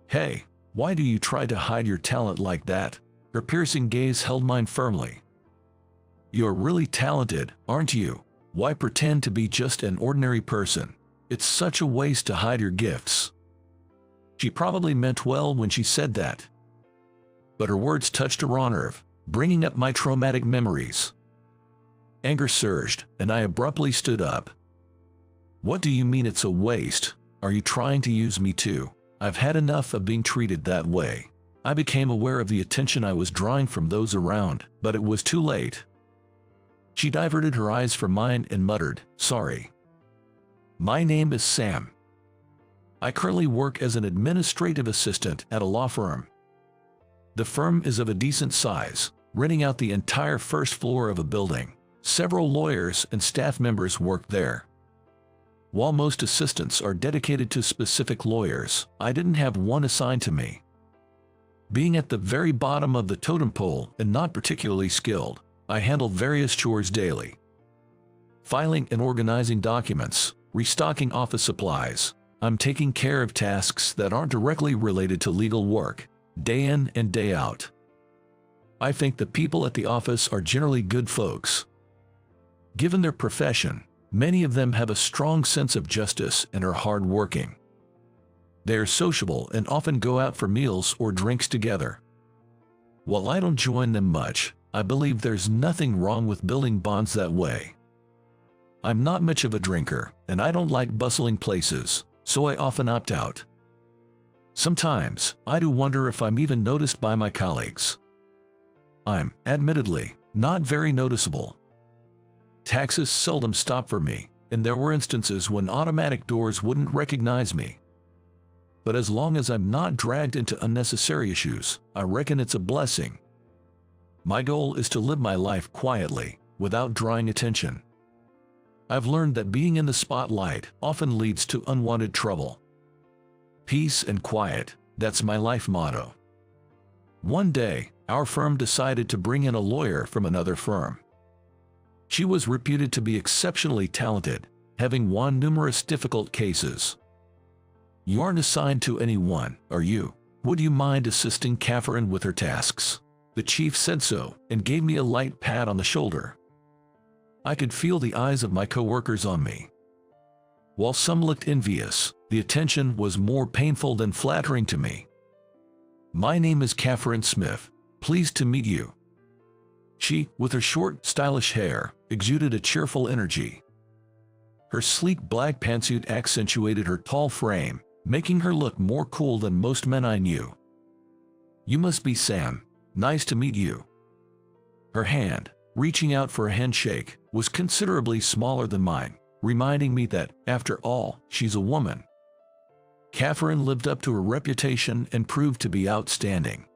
Hey, why do you try to hide your talent like that? Her piercing gaze held mine firmly. You're really talented, aren't you? Why pretend to be just an ordinary person? It's such a waste to hide your gifts. She probably meant well when she said that. But her words touched a raw nerve, bringing up my traumatic memories. Anger surged, and I abruptly stood up. What do you mean it's a waste? Are you trying to use me too? I've had enough of being treated that way. I became aware of the attention I was drawing from those around, but it was too late. She diverted her eyes from mine and muttered, "Sorry. My name is Sam. I currently work as an administrative assistant at a law firm. The firm is of a decent size, renting out the entire first floor of a building. Several lawyers and staff members work there. While most assistants are dedicated to specific lawyers, I didn't have one assigned to me. Being at the very bottom of the totem pole and not particularly skilled, I handle various chores daily. Filing and organizing documents, restocking office supplies. I'm taking care of tasks that aren't directly related to legal work, day in and day out. I think the people at the office are generally good folks. Given their profession, many of them have a strong sense of justice and are hard-working. They are sociable and often go out for meals or drinks together. While I don't join them much, I believe there's nothing wrong with building bonds that way. I'm not much of a drinker, and I don't like bustling places, so I often opt out. Sometimes, I do wonder if I'm even noticed by my colleagues. I'm, admittedly, not very noticeable. Taxis seldom stop for me, and there were instances when automatic doors wouldn't recognize me. But as long as I'm not dragged into unnecessary issues, I reckon it's a blessing. My goal is to live my life quietly, without drawing attention. I've learned that being in the spotlight often leads to unwanted trouble. Peace and quiet, that's my life motto. One day, our firm decided to bring in a lawyer from another firm. She was reputed to be exceptionally talented, having won numerous difficult cases. You aren't assigned to anyone, are you? Would you mind assisting Catherine with her tasks? The chief said so, and gave me a light pat on the shoulder. I could feel the eyes of my coworkers on me. While some looked envious, the attention was more painful than flattering to me. My name is Catherine Smith. Pleased to meet you. She, with her short, stylish hair, exuded a cheerful energy. Her sleek black pantsuit accentuated her tall frame, making her look more cool than most men I knew. You must be Sam. Nice to meet you. Her hand, reaching out for a handshake, was considerably smaller than mine, reminding me that, after all, she's a woman. Catherine lived up to her reputation and proved to be outstanding.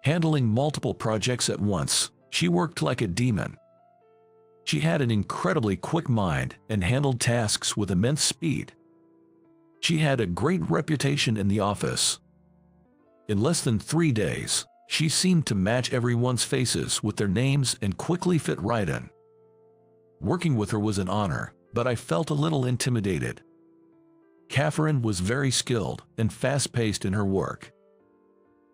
Handling multiple projects at once, she worked like a demon. She had an incredibly quick mind and handled tasks with immense speed. She had a great reputation in the office. In less than 3 days, she seemed to match everyone's faces with their names and quickly fit right in. Working with her was an honor, but I felt a little intimidated. Catherine was very skilled and fast-paced in her work.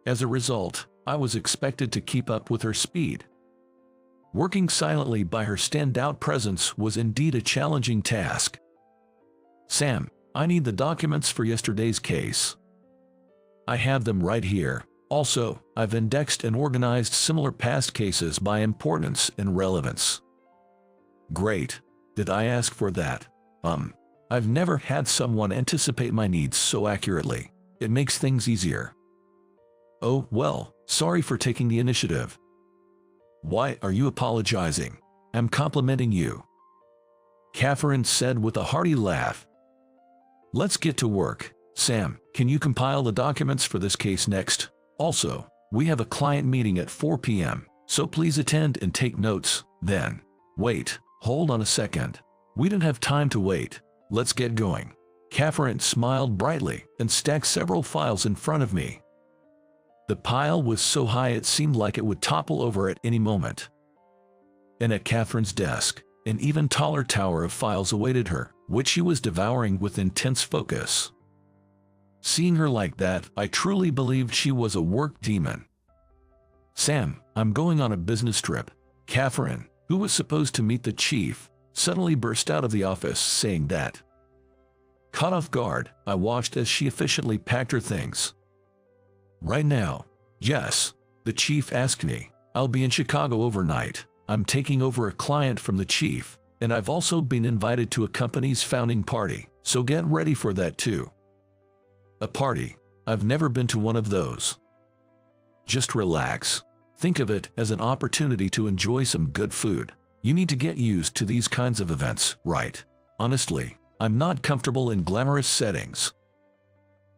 As a result, I was expected to keep up with her speed. Working silently by her standout presence was indeed a challenging task. Sam, I need the documents for yesterday's case. I have them right here. Also, I've indexed and organized similar past cases by importance and relevance. Great. Did I ask for that? I've never had someone anticipate my needs so accurately. It makes things easier. Oh, well, sorry for taking the initiative. Why are you apologizing? I'm complimenting you. Catherine said with a hearty laugh. Let's get to work. Sam, can you compile the documents for this case next? Also, we have a client meeting at 4 p.m., so please attend and take notes. Then, wait, hold on a second. We don't have time to wait. Let's get going. Catherine smiled brightly and stacked several files in front of me. The pile was so high it seemed like it would topple over at any moment. And at Catherine's desk, an even taller tower of files awaited her, which she was devouring with intense focus. Seeing her like that, I truly believed she was a work demon. "Sam, I'm going on a business trip." Catherine, who was supposed to meet the chief, suddenly burst out of the office saying that. Caught off guard, I watched as she efficiently packed her things. "Right now?" "Yes." The chief asked me. "I'll be in Chicago overnight. I'm taking over a client from the chief, and I've also been invited to a company's founding party, so get ready for that too." "A party? I've never been to one of those." "Just relax. Think of it as an opportunity to enjoy some good food. You need to get used to these kinds of events, right? Honestly, I'm not comfortable in glamorous settings.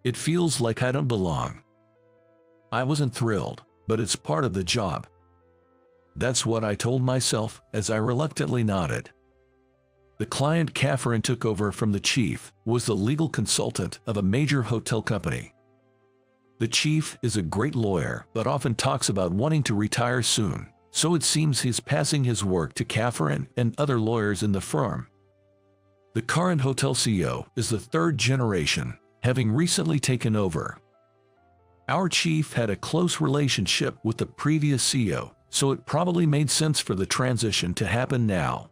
It feels like I don't belong." I wasn't thrilled, but it's part of the job. That's what I told myself as I reluctantly nodded. The client Catherine took over from the chief was the legal consultant of a major hotel company. The chief is a great lawyer but often talks about wanting to retire soon, so it seems he's passing his work to Catherine and other lawyers in the firm. The current hotel CEO is the third generation, having recently taken over. Our chief had a close relationship with the previous CEO, so it probably made sense for the transition to happen now.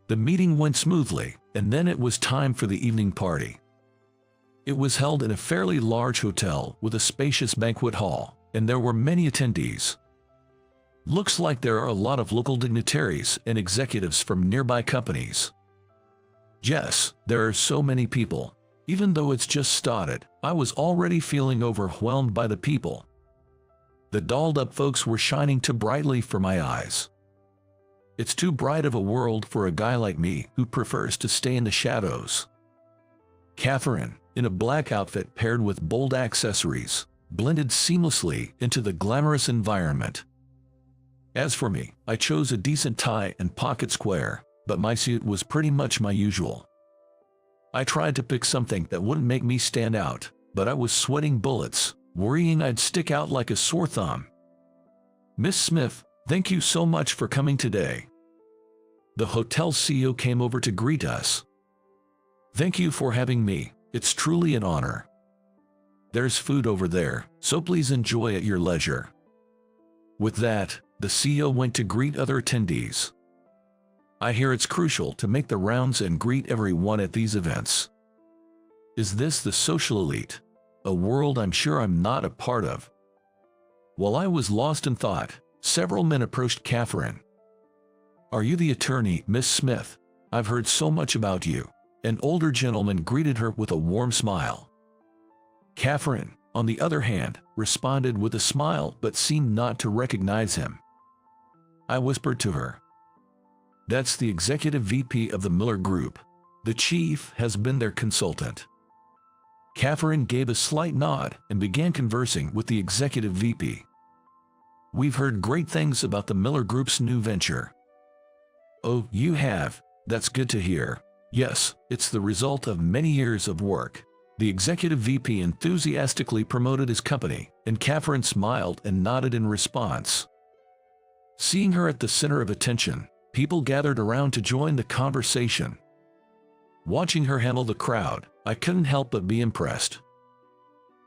The meeting went smoothly, and then it was time for the evening party. It was held in a fairly large hotel with a spacious banquet hall, and there were many attendees. Looks like there are a lot of local dignitaries and executives from nearby companies. Yes, there are so many people. Even though it's just started, I was already feeling overwhelmed by the people. The dolled-up folks were shining too brightly for my eyes. It's too bright of a world for a guy like me who prefers to stay in the shadows. Catherine, in a black outfit paired with bold accessories, blended seamlessly into the glamorous environment. As for me, I chose a decent tie and pocket square, but my suit was pretty much my usual. I tried to pick something that wouldn't make me stand out, but I was sweating bullets, worrying I'd stick out like a sore thumb. "Miss Smith, thank you so much for coming today." The hotel CEO came over to greet us. "Thank you for having me. It's truly an honor. There's food over there, so please enjoy at your leisure." With that, the CEO went to greet other attendees. I hear it's crucial to make the rounds and greet everyone at these events. Is this the social elite? A world I'm sure I'm not a part of. While I was lost in thought, several men approached Catherine. "Are you the attorney, Miss Smith? I've heard so much about you." An older gentleman greeted her with a warm smile. Catherine, on the other hand, responded with a smile but seemed not to recognize him. I whispered to her, "That's the executive VP of the Miller Group. The chief has been their consultant." Catherine gave a slight nod and began conversing with the executive VP. "We've heard great things about the Miller Group's new venture." "Oh, you have? That's good to hear. Yes, it's the result of many years of work." The executive VP enthusiastically promoted his company, and Catherine smiled and nodded in response. Seeing her at the center of attention, people gathered around to join the conversation. Watching her handle the crowd, I couldn't help but be impressed.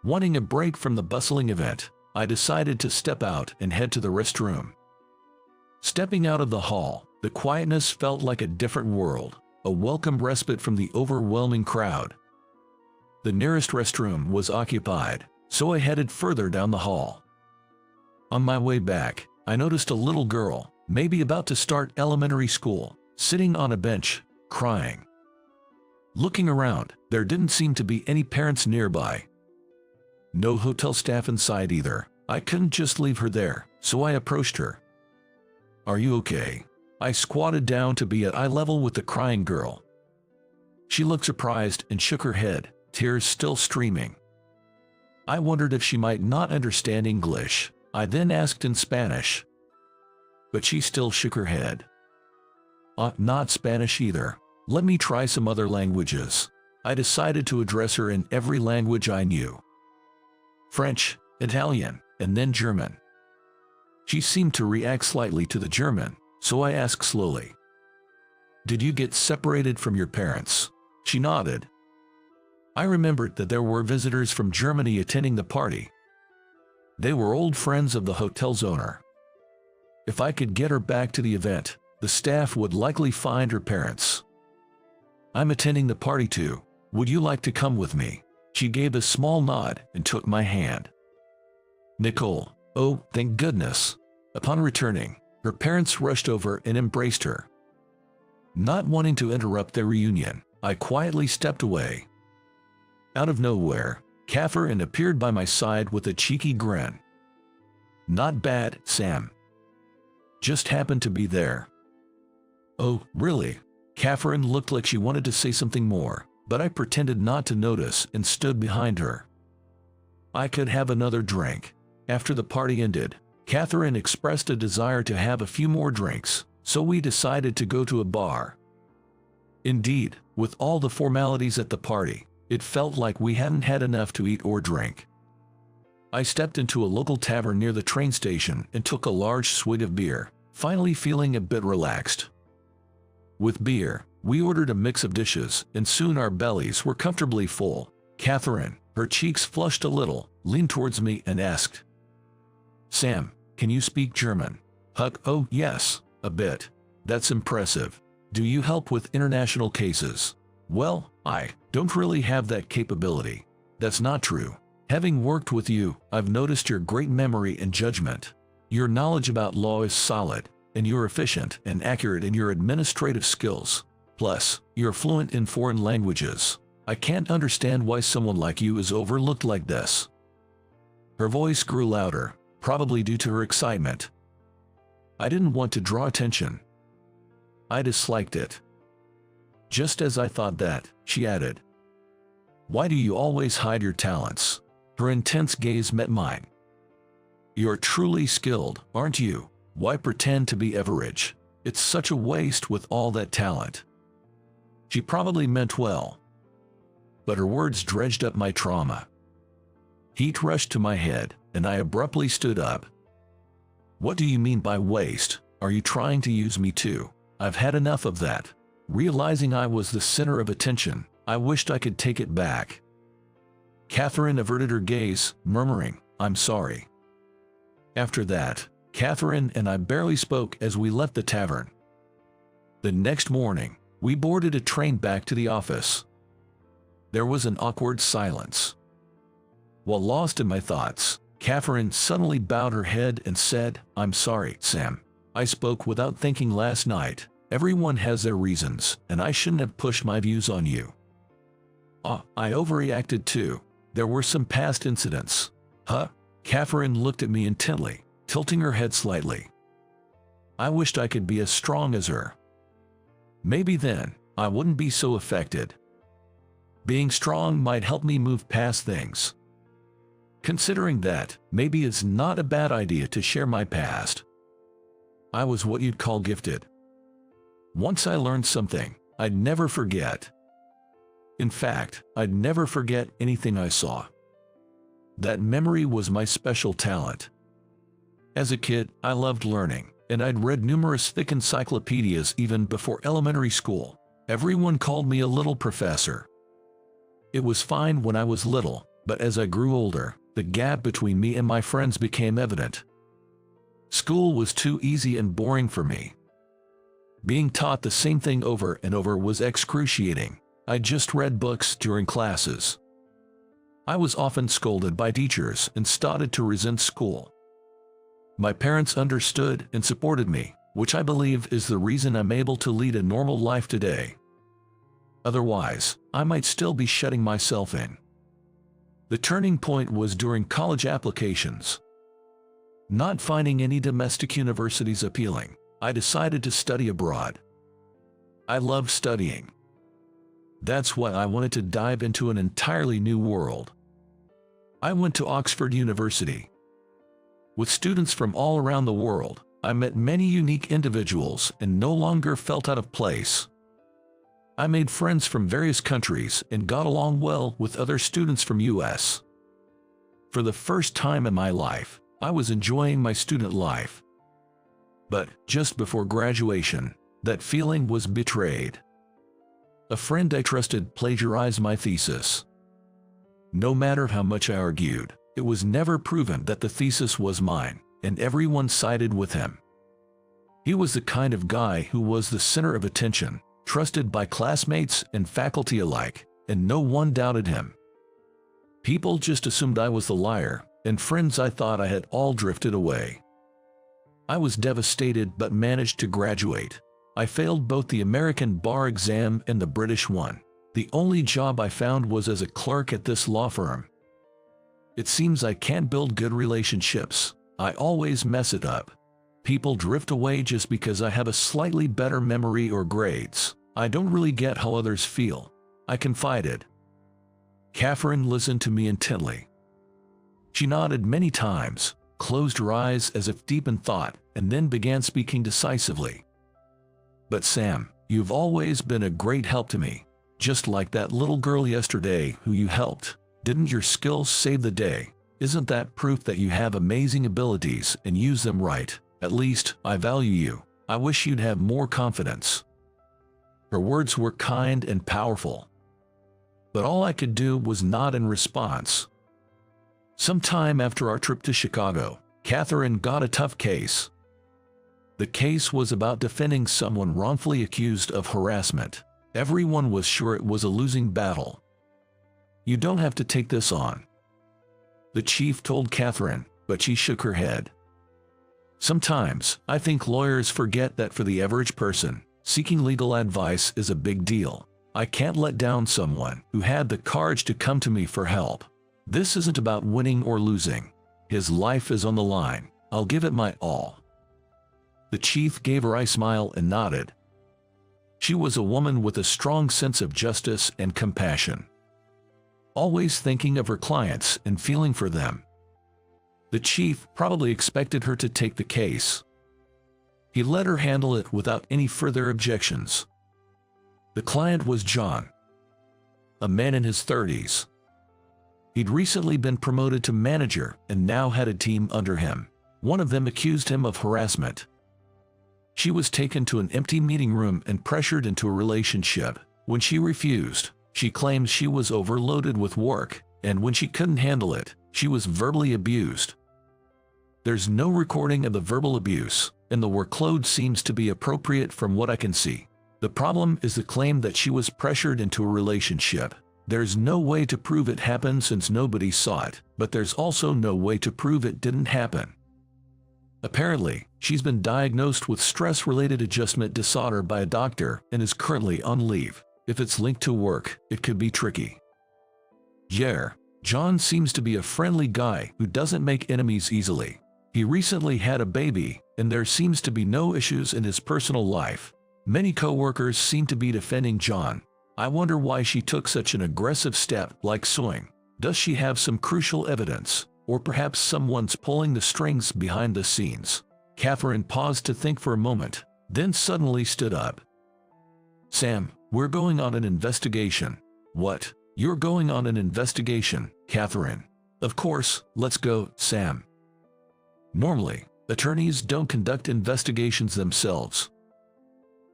Wanting a break from the bustling event, I decided to step out and head to the restroom. Stepping out of the hall, the quietness felt like a different world, a welcome respite from the overwhelming crowd. The nearest restroom was occupied, so I headed further down the hall. On my way back, I noticed a little girl, maybe about to start elementary school, sitting on a bench, crying. Looking around, there didn't seem to be any parents nearby. No hotel staff inside either. I couldn't just leave her there, so I approached her. "Are you okay?" I squatted down to be at eye level with the crying girl. She looked surprised and shook her head, tears still streaming. I wondered if she might not understand English. I then asked in Spanish. But she still shook her head. Not Spanish either. Let me try some other languages." I decided to address her in every language I knew. French, Italian, and then German. She seemed to react slightly to the German, so I asked slowly, "Did you get separated from your parents?" She nodded. I remembered that there were visitors from Germany attending the party. They were old friends of the hotel's owner. If I could get her back to the event, the staff would likely find her parents. I'm attending the party too. Would you like to come with me? She gave a small nod and took my hand. Nicole, oh, thank goodness. Upon returning, her parents rushed over and embraced her. Not wanting to interrupt their reunion, I quietly stepped away. Out of nowhere, Catherine appeared by my side with a cheeky grin. Not bad, Sam. Just happened to be there. Oh, really? Catherine looked like she wanted to say something more, but I pretended not to notice and stood behind her. I could have another drink. After the party ended, Catherine expressed a desire to have a few more drinks, so we decided to go to a bar. Indeed, with all the formalities at the party, it felt like we hadn't had enough to eat or drink. I stepped into a local tavern near the train station and took a large swig of beer, finally feeling a bit relaxed. With beer, we ordered a mix of dishes, and soon our bellies were comfortably full. Catherine, her cheeks flushed a little, leaned towards me and asked, Sam, can you speak German? Huck, oh yes, a bit. That's impressive. Do you help with international cases? Well, I don't really have that capability. That's not true. Having worked with you, I've noticed your great memory and judgment. Your knowledge about law is solid, and you're efficient and accurate in your administrative skills. Plus, you're fluent in foreign languages. I can't understand why someone like you is overlooked like this. Her voice grew louder, probably due to her excitement. I didn't want to draw attention. I disliked it. Just as I thought that, she added, Why do you always hide your talents? Her intense gaze met mine. You're truly skilled, aren't you? Why pretend to be average? It's such a waste with all that talent. She probably meant well, but her words dredged up my trauma. Heat rushed to my head, and I abruptly stood up. What do you mean by waste? Are you trying to use me too? I've had enough of that. Realizing I was the center of attention, I wished I could take it back. Catherine averted her gaze, murmuring, I'm sorry. After that, Catherine and I barely spoke as we left the tavern. The next morning, we boarded a train back to the office. There was an awkward silence. While lost in my thoughts, Catherine suddenly bowed her head and said, I'm sorry, Sam. I spoke without thinking last night. Everyone has their reasons, and I shouldn't have pushed my views on you. I overreacted too. There were some past incidents. Huh? Catherine looked at me intently, tilting her head slightly. I wished I could be as strong as her. Maybe then, I wouldn't be so affected. Being strong might help me move past things. Considering that, maybe it's not a bad idea to share my past. I was what you'd call gifted. Once I learned something, I'd never forget. In fact, I'd never forget anything I saw. That memory was my special talent. As a kid, I loved learning, and I'd read numerous thick encyclopedias even before elementary school. Everyone called me a little professor. It was fine when I was little, but as I grew older, the gap between me and my friends became evident. School was too easy and boring for me. Being taught the same thing over and over was excruciating. I just read books during classes. I was often scolded by teachers and started to resent school. My parents understood and supported me, which I believe is the reason I'm able to lead a normal life today. Otherwise, I might still be shutting myself in. The turning point was during college applications. Not finding any domestic universities appealing, I decided to study abroad. I loved studying. That's why I wanted to dive into an entirely new world. I went to Oxford University. With students from all around the world, I met many unique individuals and no longer felt out of place. I made friends from various countries and got along well with other students from US. For the first time in my life, I was enjoying my student life. But just before graduation, that feeling was betrayed. A friend I trusted plagiarized my thesis. No matter how much I argued, it was never proven that the thesis was mine, and everyone sided with him. He was the kind of guy who was the center of attention, trusted by classmates and faculty alike, and no one doubted him. People just assumed I was the liar, and friends I thought I had all drifted away. I was devastated but managed to graduate. I failed both the American bar exam and the British one. The only job I found was as a clerk at this law firm. It seems I can't build good relationships. I always mess it up. People drift away just because I have a slightly better memory or grades. I don't really get how others feel. I confided. Catherine listened to me intently. She nodded many times, closed her eyes as if deep in thought, and then began speaking decisively. But Sam, you've always been a great help to me. Just like that little girl yesterday who you helped. Didn't your skills save the day? Isn't that proof that you have amazing abilities and use them right? At least, I value you. I wish you'd have more confidence. Her words were kind and powerful. But all I could do was nod in response. Sometime after our trip to Chicago, Catherine got a tough case. The case was about defending someone wrongfully accused of harassment. Everyone was sure it was a losing battle. You don't have to take this on, the chief told Catherine, but she shook her head. Sometimes, I think lawyers forget that for the average person, seeking legal advice is a big deal. I can't let down someone who had the courage to come to me for help. This isn't about winning or losing. His life is on the line. I'll give it my all. The chief gave her a smile and nodded. She was a woman with a strong sense of justice and compassion, always thinking of her clients and feeling for them. The chief probably expected her to take the case. He let her handle it without any further objections. The client was John, a man in his 30s. He'd recently been promoted to manager and now had a team under him. One of them accused him of harassment. She was taken to an empty meeting room and pressured into a relationship. When she refused, she claims she was overloaded with work, and when she couldn't handle it, she was verbally abused. There's no recording of the verbal abuse, and the workload seems to be appropriate from what I can see. The problem is the claim that she was pressured into a relationship. There's no way to prove it happened since nobody saw it, but there's also no way to prove it didn't happen. Apparently, she's been diagnosed with stress-related adjustment disorder by a doctor and is currently on leave. If it's linked to work, it could be tricky. Yeah, John seems to be a friendly guy who doesn't make enemies easily. He recently had a baby, and there seems to be no issues in his personal life. Many co-workers seem to be defending John. I wonder why she took such an aggressive step like suing. Does she have some crucial evidence? Or perhaps someone's pulling the strings behind the scenes. Catherine paused to think for a moment, then suddenly stood up. Sam, we're going on an investigation. What? You're going on an investigation, Catherine? Of course, let's go, Sam. Normally, attorneys don't conduct investigations themselves.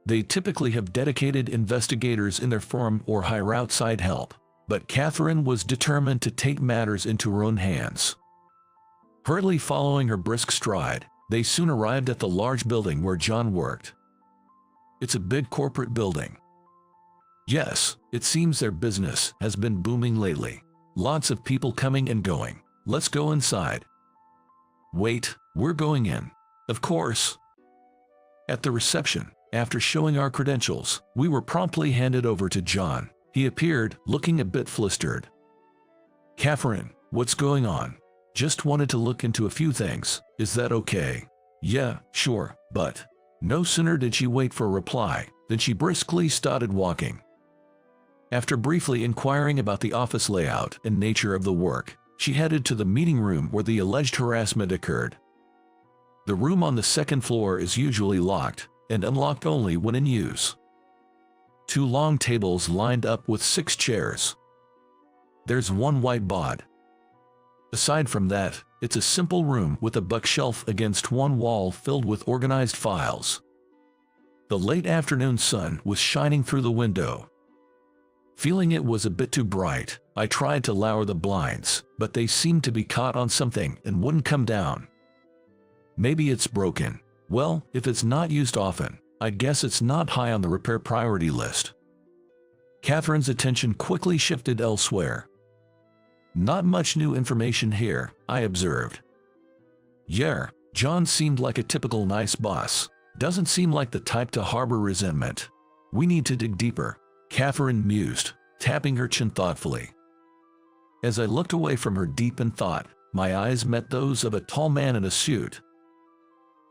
They typically have dedicated investigators in their firm or hire outside help. But Catherine was determined to take matters into her own hands. Hurriedly following her brisk stride, they soon arrived at the large building where John worked. It's a big corporate building. Yes, it seems their business has been booming lately. Lots of people coming and going. Let's go inside. Wait, we're going in. Of course. At the reception, after showing our credentials, we were promptly handed over to John. He appeared, looking a bit flustered. Catherine, what's going on? Just wanted to look into a few things. Is that okay? Yeah, sure, but... No sooner did she wait for a reply, than she briskly started walking. After briefly inquiring about the office layout and nature of the work, she headed to the meeting room where the alleged harassment occurred. The room on the second floor is usually locked, and unlocked only when in use. 2 long tables lined up with 6 chairs. There's one whiteboard. Aside from that, it's a simple room with a bookshelf against one wall filled with organized files. The late afternoon sun was shining through the window. Feeling it was a bit too bright, I tried to lower the blinds, but they seemed to be caught on something and wouldn't come down. Maybe it's broken. Well, if it's not used often, I guess it's not high on the repair priority list. Catherine's attention quickly shifted elsewhere. Not much new information here, I observed. Yeah, John seemed like a typical nice boss. Doesn't seem like the type to harbor resentment. We need to dig deeper, Catherine mused, tapping her chin thoughtfully. As I looked away from her deep in thought, my eyes met those of a tall man in a suit.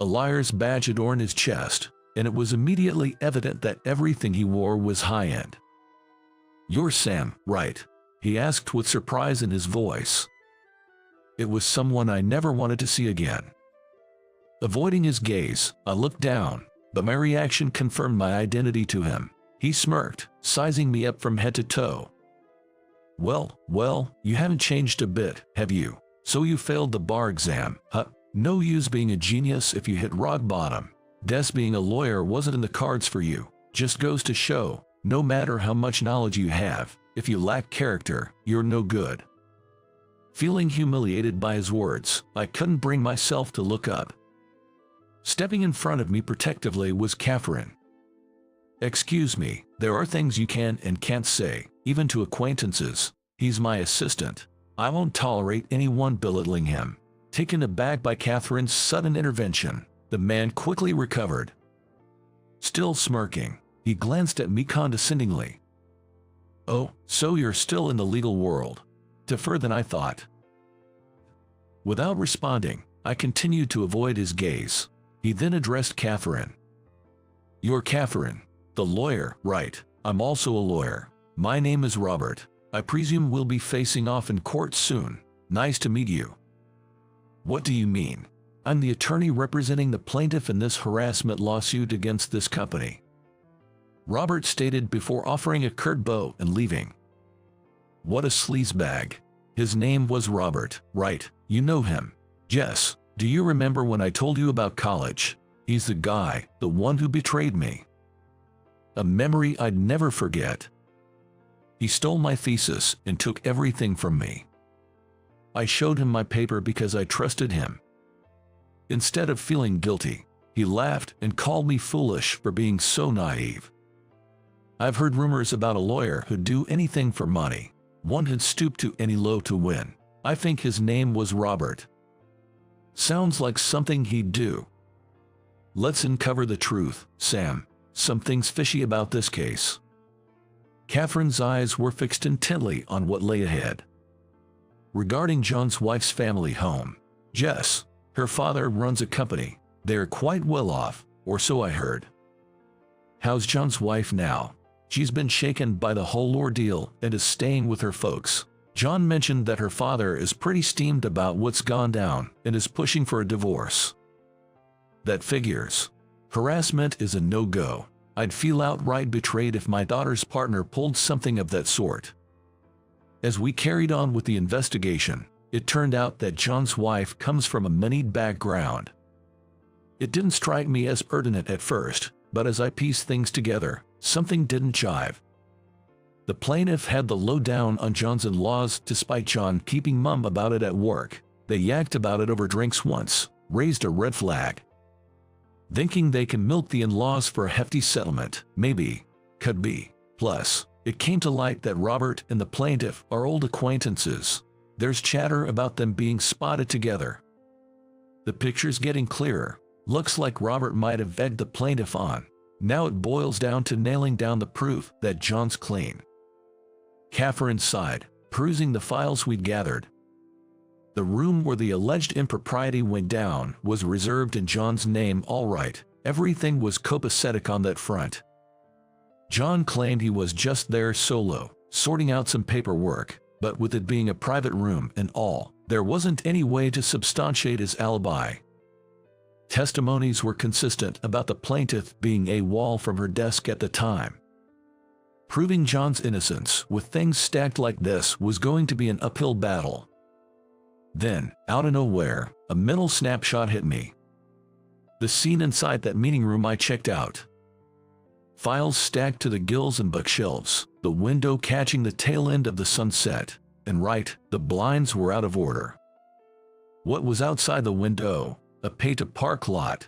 A liar's badge adorned his chest, and it was immediately evident that everything he wore was high-end. "You're Sam, right?" he asked with surprise in his voice. It was someone I never wanted to see again. Avoiding his gaze, I looked down, but my reaction confirmed my identity to him. He smirked, sizing me up from head to toe. Well, you haven't changed a bit, have you? So you failed the bar exam, huh? No use being a genius if you hit rock bottom. Guess being a lawyer wasn't in the cards for you. Just goes to show, no matter how much knowledge you have, if you lack character, you're no good. Feeling humiliated by his words, I couldn't bring myself to look up. Stepping in front of me protectively was Catherine. "Excuse me, there are things you can and can't say, even to acquaintances. He's my assistant. I won't tolerate anyone belittling him." Taken aback by Catherine's sudden intervention, the man quickly recovered. Still smirking, he glanced at me condescendingly. "Oh, so you're still in the legal world. Tougher than I thought." Without responding, I continued to avoid his gaze. He then addressed Catherine. "You're Catherine, the lawyer, right? I'm also a lawyer. My name is Robert. I presume we'll be facing off in court soon. Nice to meet you." "What do you mean? I'm the attorney representing the plaintiff in this harassment lawsuit against this company," Robert stated before offering a curt bow and leaving. What a sleazebag. His name was Robert, right? You know him. Jess, do you remember when I told you about college? He's the guy, the one who betrayed me. A memory I'd never forget. He stole my thesis and took everything from me. I showed him my paper because I trusted him. Instead of feeling guilty, he laughed and called me foolish for being so naive. I've heard rumors about a lawyer who'd do anything for money. One who'd stoop to any low to win. I think his name was Robert. Sounds like something he'd do. Let's uncover the truth, Sam. Something's fishy about this case. Catherine's eyes were fixed intently on what lay ahead. Regarding John's wife's family home, Jess, her father runs a company. They're quite well off, or so I heard. How's John's wife now? She's been shaken by the whole ordeal and is staying with her folks. John mentioned that her father is pretty steamed about what's gone down and is pushing for a divorce. That figures. Harassment is a no-go. I'd feel outright betrayed if my daughter's partner pulled something of that sort. As we carried on with the investigation, it turned out that John's wife comes from a moneyed background. It didn't strike me as pertinent at first, but as I pieced things together, something didn't jive. The plaintiff had the lowdown on John's in-laws despite John keeping mum about it at work. They yacked about it over drinks once, raised a red flag. Thinking they can milk the in-laws for a hefty settlement, maybe, could be. Plus, it came to light that Robert and the plaintiff are old acquaintances. There's chatter about them being spotted together. The picture's getting clearer. Looks like Robert might have egged the plaintiff on. Now it boils down to nailing down the proof that John's clean. Catherine sighed, perusing the files we'd gathered. The room where the alleged impropriety went down was reserved in John's name, all right. Everything was copacetic on that front. John claimed he was just there solo, sorting out some paperwork, but with it being a private room and all, there wasn't any way to substantiate his alibi. Testimonies were consistent about the plaintiff being AWOL from her desk at the time. Proving John's innocence with things stacked like this was going to be an uphill battle. Then, out of nowhere, a mental snapshot hit me. The scene inside that meeting room I checked out. files stacked to the gills and bookshelves, the window catching the tail end of the sunset, and right, the blinds were out of order. What was outside the window? A pay-to-park lot.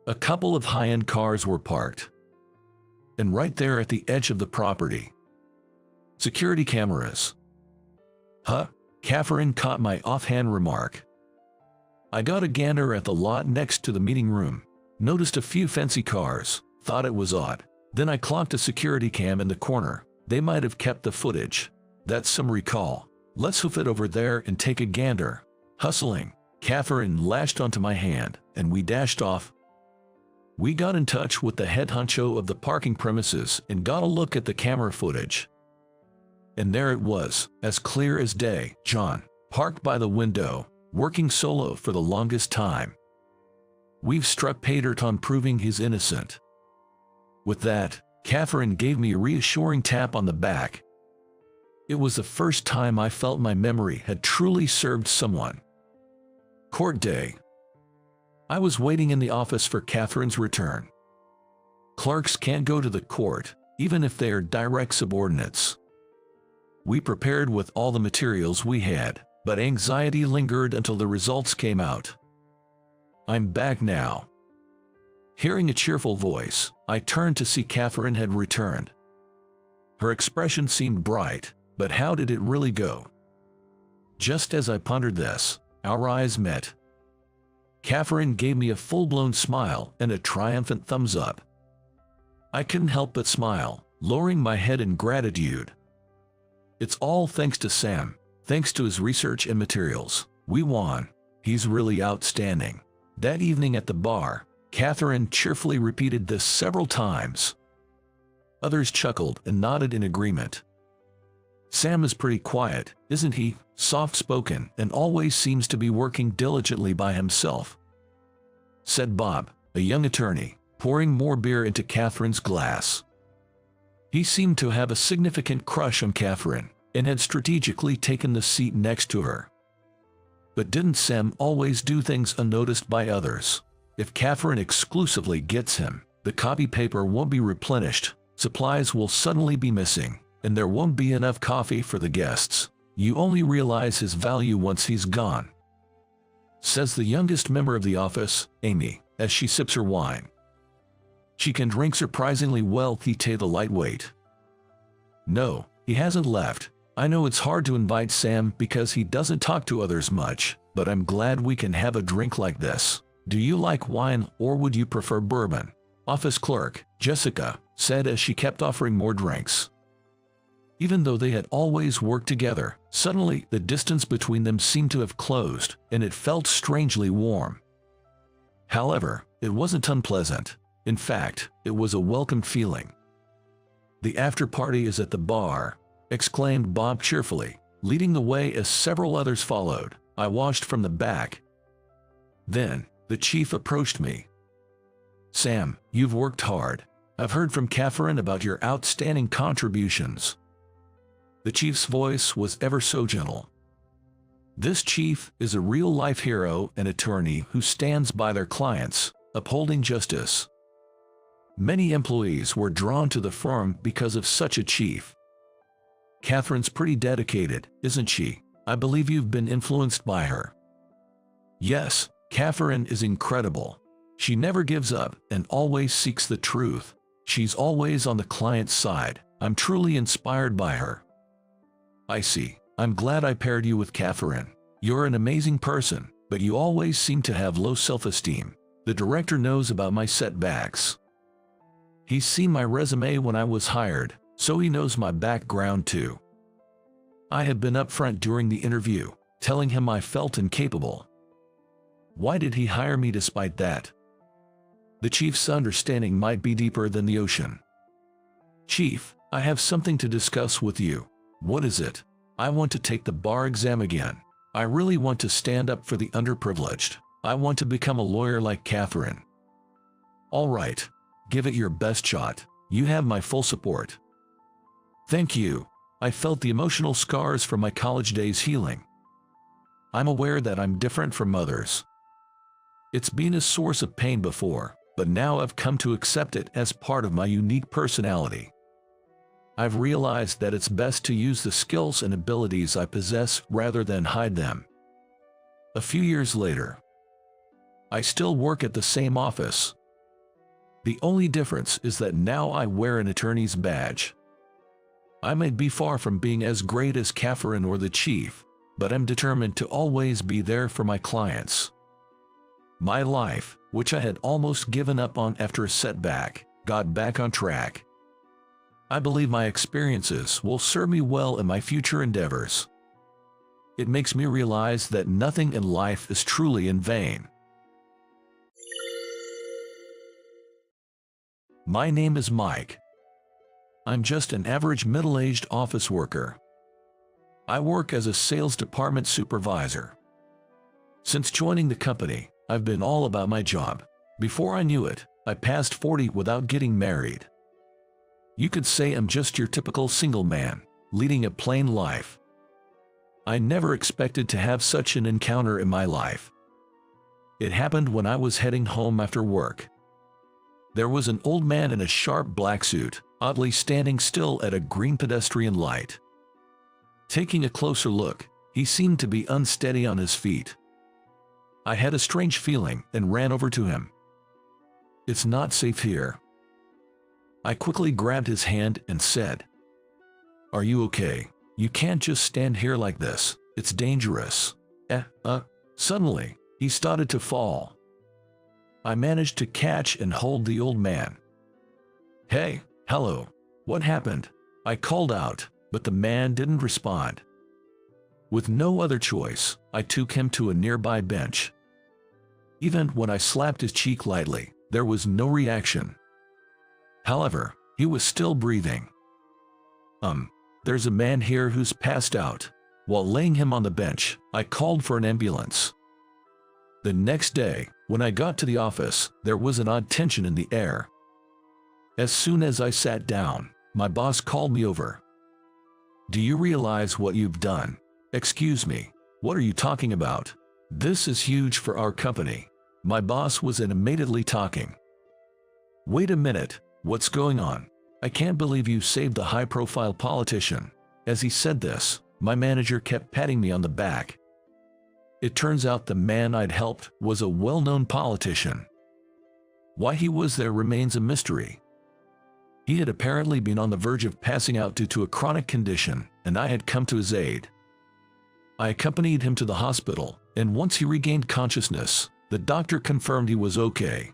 A couple of high-end cars were parked. And right there at the edge of the property, security cameras. Huh? Catherine caught my offhand remark. I got a gander at the lot next to the meeting room, noticed a few fancy cars, thought it was odd. Then I clocked a security cam in the corner. They might have kept the footage. That's some recall. Let's hoof it over there and take a gander. Hustling, Catherine lashed onto my hand, and we dashed off. We got in touch with the head honcho of the parking premises and got a look at the camera footage. And there it was, as clear as day. John, parked by the window, working solo for the longest time. We've struck pay dirt on proving he's innocent. With that, Catherine gave me a reassuring tap on the back. It was the first time I felt my memory had truly served someone. Court day. I was waiting in the office for Catherine's return. Clerks can't go to the court, even if they are direct subordinates. We prepared with all the materials we had, but anxiety lingered until the results came out. I'm back now. Hearing a cheerful voice, I turned to see Catherine had returned. Her expression seemed bright, but how did it really go? Just as I pondered this, our eyes met. Catherine gave me a full-blown smile and a triumphant thumbs up. I couldn't help but smile, lowering my head in gratitude. It's all thanks to Sam, thanks to his research and materials. We won. He's really outstanding. That evening at the bar, Catherine cheerfully repeated this several times. Others chuckled and nodded in agreement. Sam is pretty quiet, isn't he? Soft-spoken and always seems to be working diligently by himself, said Bob, a young attorney, pouring more beer into Catherine's glass. He seemed to have a significant crush on Catherine and had strategically taken the seat next to her. But didn't Sam always do things unnoticed by others? If Catherine exclusively gets him, the copy paper won't be replenished, supplies will suddenly be missing, and there won't be enough coffee for the guests. You only realize his value once he's gone, says the youngest member of the office, Amy, as she sips her wine. She can drink surprisingly well, Thete the lightweight. No, he hasn't left. I know it's hard to invite Sam because he doesn't talk to others much, but I'm glad we can have a drink like this. Do you like wine or would you prefer bourbon? Office clerk, Jessica, said as she kept offering more drinks. Even though they had always worked together, suddenly the distance between them seemed to have closed, and it felt strangely warm. However, it wasn't unpleasant. In fact, it was a welcome feeling. The after-party is at the bar, exclaimed Bob cheerfully, leading the way as several others followed. I watched from the back. Then, the chief approached me. Sam, you've worked hard. I've heard from Catherine about your outstanding contributions. The chief's voice was ever so gentle. This chief is a real-life hero and attorney who stands by their clients, upholding justice. Many employees were drawn to the firm because of such a chief. Catherine's pretty dedicated, isn't she? I believe you've been influenced by her. Yes, Catherine is incredible. She never gives up and always seeks the truth. She's always on the client's side. I'm truly inspired by her. I see. I'm glad I paired you with Catherine. You're an amazing person, but you always seem to have low self-esteem. The director knows about my setbacks. He's seen my resume when I was hired, so he knows my background too. I have been upfront during the interview, telling him I felt incapable. Why did he hire me despite that? The chief's understanding might be deeper than the ocean. Chief, I have something to discuss with you. What is it? I want to take the bar exam again. I really want to stand up for the underprivileged. I want to become a lawyer like Catherine. All right. Give it your best shot. You have my full support. Thank you. I felt the emotional scars from my college days healing. I'm aware that I'm different from others. It's been a source of pain before. but now I've come to accept it as part of my unique personality. I've realized that it's best to use the skills and abilities I possess rather than hide them. A few years later, I still work at the same office. The only difference is that now I wear an attorney's badge. I may be far from being as great as Catherine or the chief, but I'm determined to always be there for my clients. My life, which I had almost given up on after a setback, got back on track. I believe my experiences will serve me well in my future endeavors. It makes me realize that nothing in life is truly in vain. My name is Mike. I'm just an average middle-aged office worker. I work as a sales department supervisor. Since joining the company, I've been all about my job. Before I knew it, I passed 40 without getting married. You could say I'm just your typical single man, leading a plain life. I never expected to have such an encounter in my life. It happened when I was heading home after work. There was an old man in a sharp black suit, oddly standing still at a green pedestrian light. Taking a closer look, he seemed to be unsteady on his feet. I had a strange feeling and ran over to him. "It's not safe here." I quickly grabbed his hand and said, "Are you okay? You can't just stand here like this. It's dangerous." Suddenly, he started to fall. I managed to catch and hold the old man. "Hey, hello. What happened?" I called out, but the man didn't respond. With no other choice, I took him to a nearby bench. Even when I slapped his cheek lightly, there was no reaction. However, he was still breathing. There's a man here who's passed out." While laying him on the bench, I called for an ambulance. The next day, when I got to the office, there was an odd tension in the air. As soon as I sat down, my boss called me over. "Do you realize what you've done?" "Excuse me, what are you talking about? This is huge for our company." My boss was animatedly talking. "Wait a minute, what's going on? I can't believe you saved a high-profile politician." As he said this, my manager kept patting me on the back. It turns out the man I'd helped was a well-known politician. Why he was there remains a mystery. He had apparently been on the verge of passing out due to a chronic condition, and I had come to his aid. I accompanied him to the hospital, and once he regained consciousness, the doctor confirmed he was okay.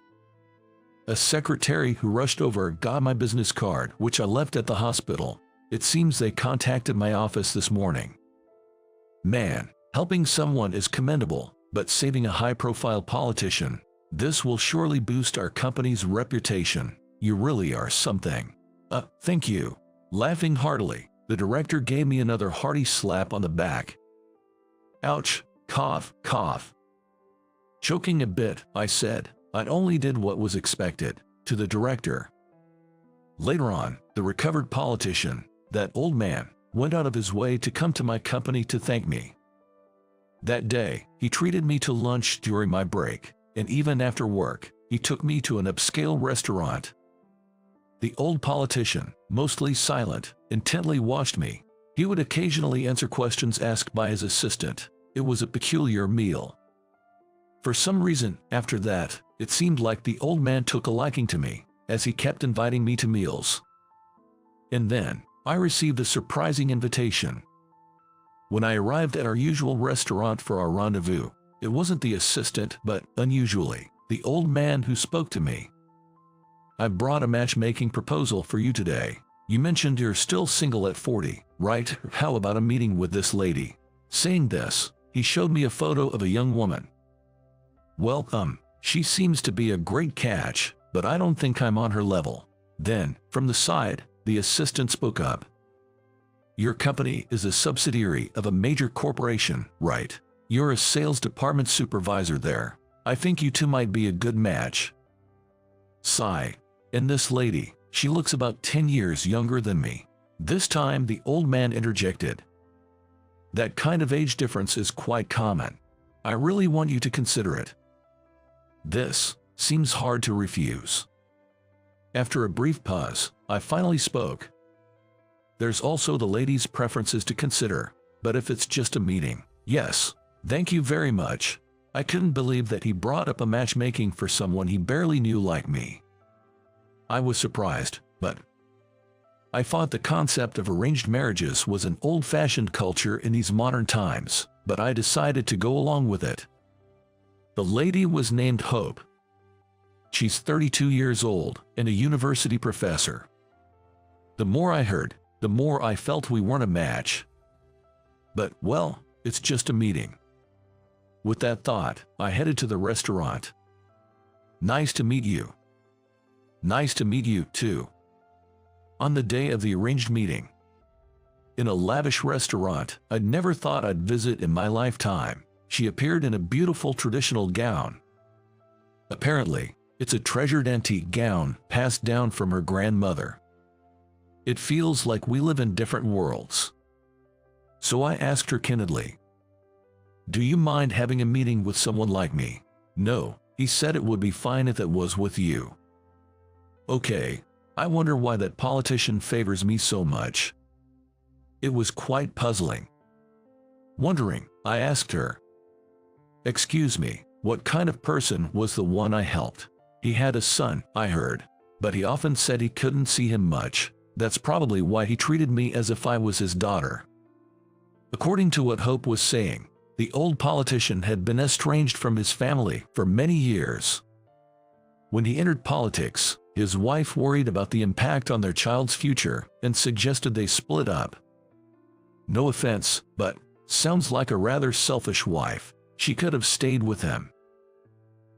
A secretary who rushed over got my business card, which I left at the hospital. It seems they contacted my office this morning. Man, helping someone is commendable, but saving a high-profile politician, this will surely boost our company's reputation. You really are something. Thank you. Laughing heartily, the director gave me another hearty slap on the back. Ouch, cough, cough. Choking a bit, I said, "I only did what was expected," to the director. Later on, the recovered politician, that old man, went out of his way to come to my company to thank me. That day, he treated me to lunch during my break, and even after work, he took me to an upscale restaurant. The old politician, mostly silent, intently watched me. He would occasionally answer questions asked by his assistant. It was a peculiar meal. For some reason, after that, it seemed like the old man took a liking to me, as he kept inviting me to meals. And then, I received a surprising invitation. When I arrived at our usual restaurant for our rendezvous, it wasn't the assistant, but, unusually, the old man who spoke to me. "I brought a matchmaking proposal for you today. You mentioned you're still single at 40, right? How about a meeting with this lady?" Saying this, he showed me a photo of a young woman. "Well, she seems to be a great catch, but I don't think I'm on her level." Then, from the side, the assistant spoke up. "Your company is a subsidiary of a major corporation, right? You're a sales department supervisor there. I think you two might be a good match." Sigh. And this lady, she looks about 10 years younger than me. This time the old man interjected. "That kind of age difference is quite common. I really want you to consider it." This seems hard to refuse. After a brief pause, I finally spoke. There's also the lady's preferences to consider, but if it's just a meeting, yes, thank you very much. I couldn't believe that he brought up a matchmaking for someone he barely knew like me. I was surprised, but I thought the concept of arranged marriages was an old-fashioned culture in these modern times, but I decided to go along with it. The lady was named Hope. She's 32 years old and a university professor. The more I heard, the more I felt we weren't a match. But, well, it's just a meeting. With that thought, I headed to the restaurant. Nice to meet you. Nice to meet you, too. On the day of the arranged meeting, in a lavish restaurant I'd never thought I'd visit in my lifetime, she appeared in a beautiful traditional gown. Apparently, it's a treasured antique gown passed down from her grandmother. It feels like we live in different worlds. So I asked her candidly, "Do you mind having a meeting with someone like me?" "No," he said, "it would be fine if it was with you." Okay, I wonder why that politician favors me so much. It was quite puzzling. Wondering, I asked her, "Excuse me, what kind of person was the one I helped?" "He had a son, I heard, but he often said he couldn't see him much. That's probably why he treated me as if I was his daughter." According to what Hope was saying, the old politician had been estranged from his family for many years. When he entered politics, his wife worried about the impact on their child's future and suggested they split up. No offense, but sounds like a rather selfish wife. She could have stayed with him.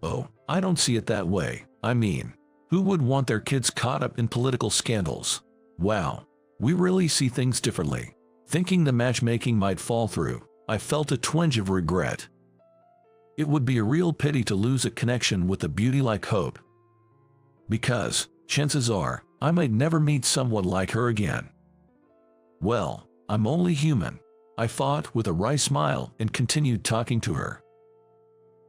Oh, I don't see it that way. I mean, who would want their kids caught up in political scandals? Wow, we really see things differently. Thinking the matchmaking might fall through, I felt a twinge of regret. It would be a real pity to lose a connection with a beauty like Hope, because chances are I might never meet someone like her again. Well, I'm only human, I thought with a wry smile and continued talking to her.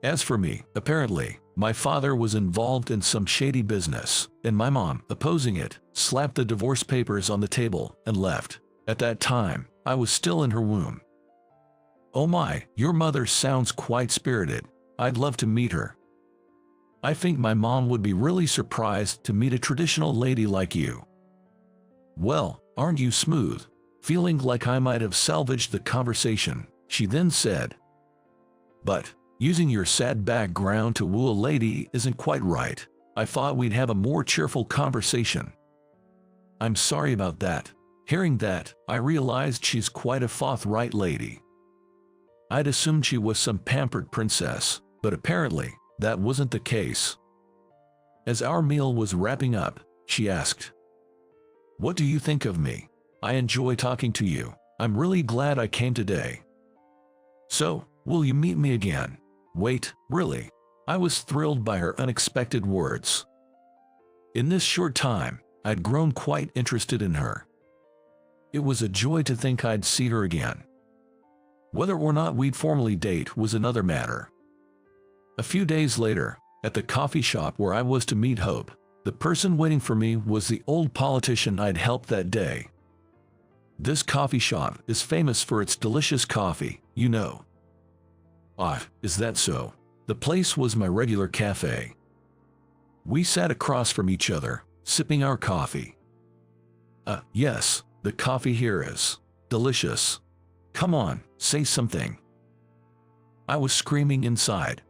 As for me, apparently, my father was involved in some shady business, and my mom, opposing it, slapped the divorce papers on the table and left. At that time, I was still in her womb. Oh my, your mother sounds quite spirited. I'd love to meet her. I think my mom would be really surprised to meet a traditional lady like you. Well, aren't you smooth? Feeling like I might have salvaged the conversation, she then said, "But using your sad background to woo a lady isn't quite right. I thought we'd have a more cheerful conversation." I'm sorry about that. Hearing that, I realized she's quite a forthright lady. I'd assumed she was some pampered princess, but apparently, that wasn't the case. As our meal was wrapping up, she asked, "What do you think of me? I enjoy talking to you. I'm really glad I came today. So, will you meet me again?" Wait, really? I was thrilled by her unexpected words. In this short time, I'd grown quite interested in her. It was a joy to think I'd see her again. Whether or not we'd formally date was another matter. A few days later, at the coffee shop where I was to meet Hope, the person waiting for me was the old politician I'd helped that day. This coffee shop is famous for its delicious coffee, you know. Ah, is that so? The place was my regular cafe. We sat across from each other, sipping our coffee. Yes, the coffee here is delicious. Come on, say something. I was screaming inside.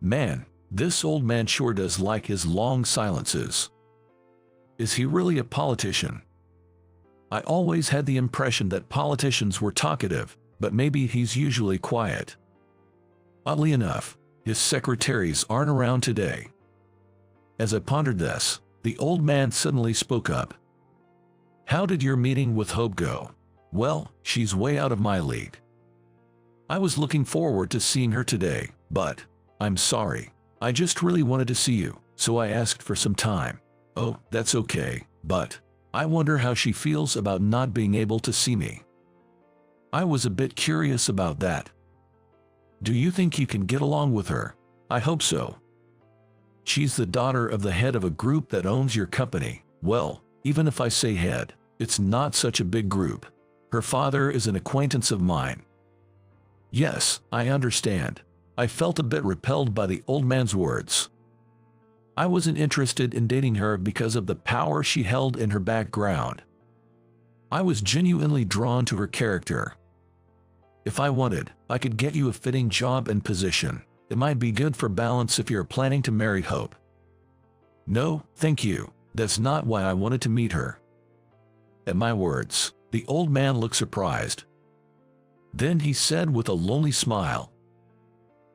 Man, this old man sure does like his long silences. Is he really a politician? I always had the impression that politicians were talkative, but maybe he's usually quiet. Oddly enough, his secretaries aren't around today. As I pondered this, the old man suddenly spoke up. "How did your meeting with Hope go?" "Well, she's way out of my league. I was looking forward to seeing her today, but I'm sorry. I just really wanted to see you, so I asked for some time." "Oh, that's okay, but I wonder how she feels about not being able to see me." I was a bit curious about that. "Do you think you can get along with her?" "I hope so." She's the daughter of the head of a group that owns your company. Well, even if I say head, it's not such a big group. Her father is an acquaintance of mine." Yes, I understand. I felt a bit repelled by the old man's words. I wasn't interested in dating her because of the power she held in her background. I was genuinely drawn to her character. If I wanted, I could get you a fitting job and position. It might be good for balance if you're planning to marry Hope. No, thank you. That's not why I wanted to meet her. At my words, the old man looked surprised. Then he said with a lonely smile,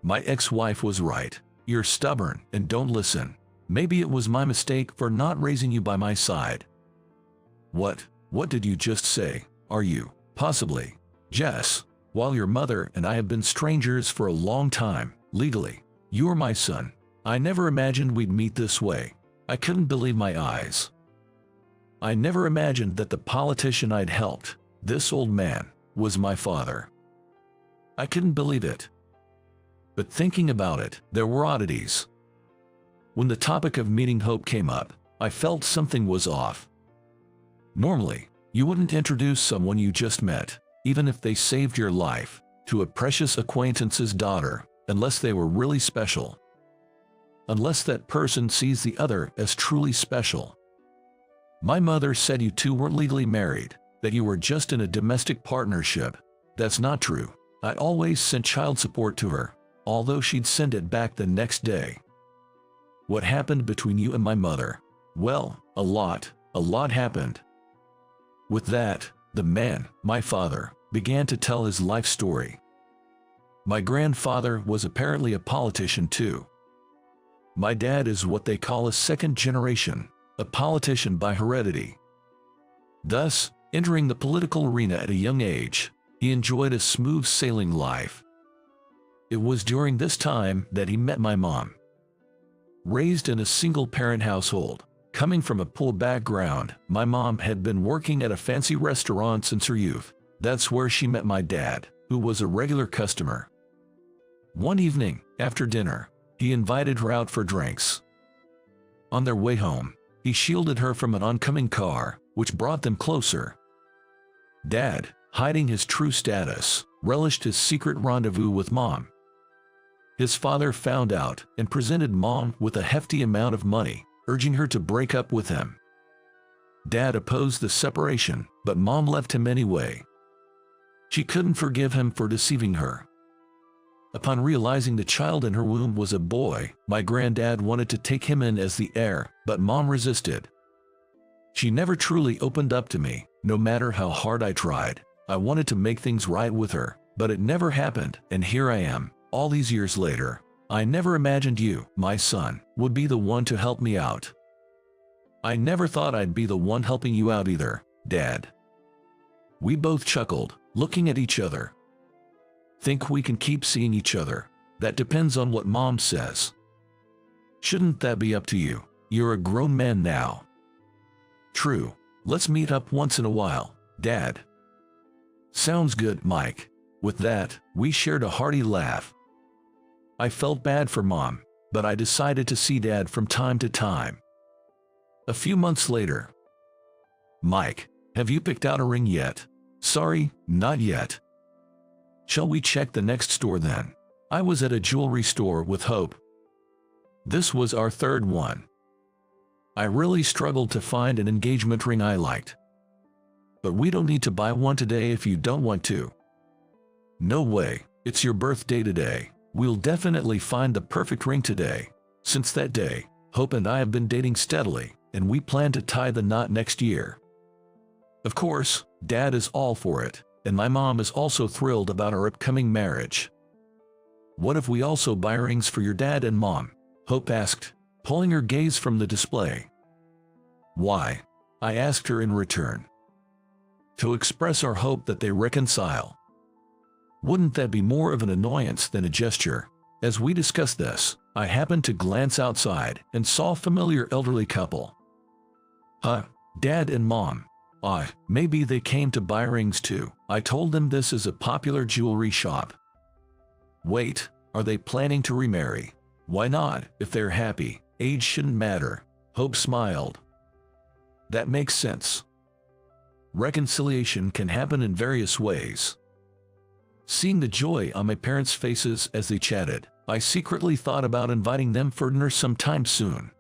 "My ex-wife was right. You're stubborn and don't listen. Maybe it was my mistake for not raising you by my side." What did you just say? Are you, possibly, Jess? While your mother and I have been strangers for a long time, legally, you're my son. I never imagined we'd meet this way. I couldn't believe my eyes. I never imagined that the politician I'd helped, this old man, was my father. I couldn't believe it. But thinking about it, there were oddities. When the topic of meeting Hope came up, I felt something was off. Normally, you wouldn't introduce someone you just met, even if they saved your life, to a precious acquaintance's daughter, unless they were really special. Unless that person sees the other as truly special. My mother said you two weren't legally married, that you were just in a domestic partnership. That's not true. I always sent child support to her, although she'd send it back the next day. What happened between you and my mother? Well, a lot happened. With that, the man, my father, began to tell his life story. My grandfather was apparently a politician too. My dad is what they call a second generation, a politician by heredity. Thus, entering the political arena at a young age, he enjoyed a smooth sailing life. It was during this time that he met my mom. Raised in a single-parent household, coming from a poor background, my mom had been working at a fancy restaurant since her youth. That's where she met my dad, who was a regular customer. One evening, after dinner, he invited her out for drinks. On their way home, he shielded her from an oncoming car, which brought them closer. Dad, hiding his true status, relished his secret rendezvous with Mom. His father found out and presented Mom with a hefty amount of money, urging her to break up with him. Dad opposed the separation, but Mom left him anyway. She couldn't forgive him for deceiving her. Upon realizing the child in her womb was a boy, my granddad wanted to take him in as the heir, but Mom resisted. She never truly opened up to me, no matter how hard I tried. I wanted to make things right with her, but it never happened, and here I am, all these years later. I never imagined you, my son, would be the one to help me out. I never thought I'd be the one helping you out either, Dad. We both chuckled, looking at each other. Think we can keep seeing each other? That depends on what Mom says. Shouldn't that be up to you? You're a grown man now. True. Let's meet up once in a while, Dad. Sounds good, Mike. With that, we shared a hearty laugh. I felt bad for Mom, but I decided to see Dad from time to time. A few months later. Mike, have you picked out a ring yet? Sorry, not yet. Shall we check the next store then? I was at a jewelry store with Hope. This was our third one. I really struggled to find an engagement ring I liked. But we don't need to buy one today if you don't want to. No way, it's your birthday today. We'll definitely find the perfect ring today. Since that day, Hope and I have been dating steadily, and we plan to tie the knot next year. Of course, Dad is all for it, and my mom is also thrilled about our upcoming marriage. What if we also buy rings for your dad and Mom? Hope asked, pulling her gaze from the display. Why? I asked her in return. To express our hope that they reconcile. Wouldn't that be more of an annoyance than a gesture? As we discussed this, I happened to glance outside and saw a familiar elderly couple. Dad and Mom. Maybe they came to buy rings too. I told them this is a popular jewelry shop. Wait, are they planning to remarry? Why not, if they're happy? Age shouldn't matter. Hope smiled. That makes sense. Reconciliation can happen in various ways. Seeing the joy on my parents' faces as they chatted, I secretly thought about inviting them for dinner sometime soon.